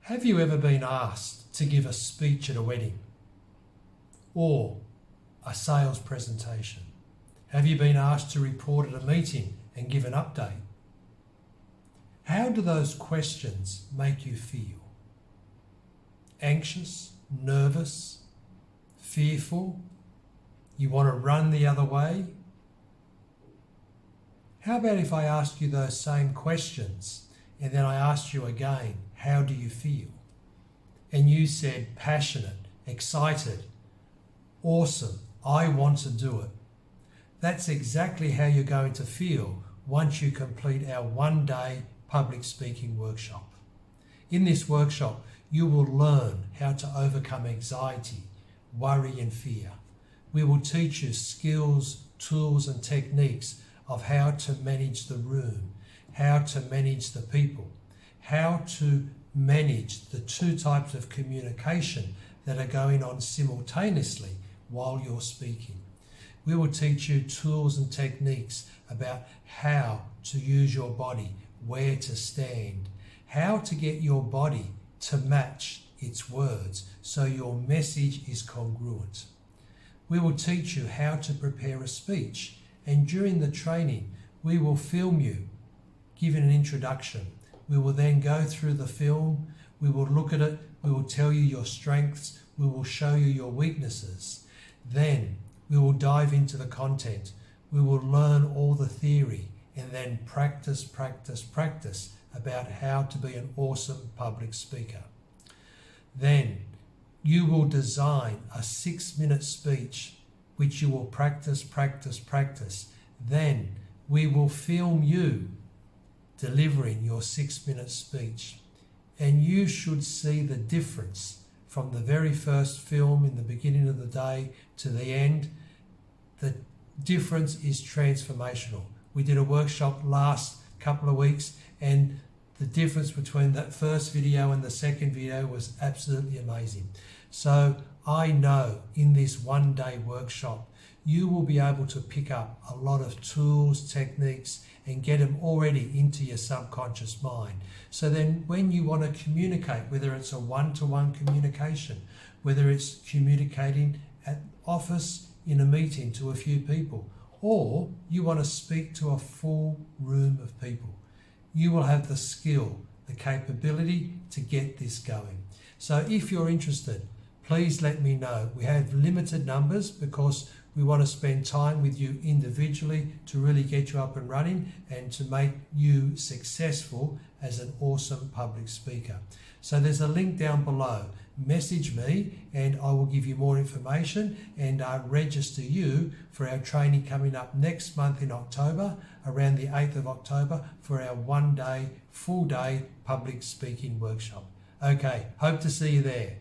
Have you ever been asked to give a speech at a wedding or a sales presentation? Have you been asked to report at a meeting and give an update? How do those questions make you feel? Anxious, nervous, fearful? You want to run the other way? How about if I ask you those same questions and then I asked you again, how do you feel? And you said passionate, excited, awesome, I want to do it. That's exactly how you're going to feel once you complete our one-day public speaking workshop. In this workshop, you will learn how to overcome anxiety, worry and fear. We will teach you skills, tools and techniques of how to manage the room, how to manage the people, how to manage the two types of communication that are going on simultaneously while you're speaking. We will teach you tools and techniques about how to use your body, where to stand, how to get your body to match its words so your message is congruent. We will teach you how to prepare a speech, and during the training we will film you giving an introduction. We will then go through the film, we will look at it, we will tell you your strengths, we will show you your weaknesses. Then we will dive into the content, we will learn all the theory and then practice about how to be an awesome public speaker. Then you will design a 6-minute speech which you will practice. Then we will film you delivering your 6-minute speech, and you should see the difference from the very first film in the beginning of the day to the end. The difference is transformational. We did a workshop last couple of weeks, and the difference between that first video and the second video was absolutely amazing. So I know in this one-day workshop you will be able to pick up a lot of tools, techniques, and get them already into your subconscious mind. So then when you want to communicate, whether it's a one-to-one communication, whether it's communicating at office in a meeting to a few people, or you want to speak to a full room of people, you will have the skill, the capability to get this going. So if you're interested, please let me know. We have limited numbers because we want to spend time with you individually to really get you up and running and to make you successful as an awesome public speaker. So there's a link down below. Message me and I will give you more information and register you for our training coming up next month in October, around the 8th of October, for our one-day, full-day public speaking workshop. Okay, hope to see you there.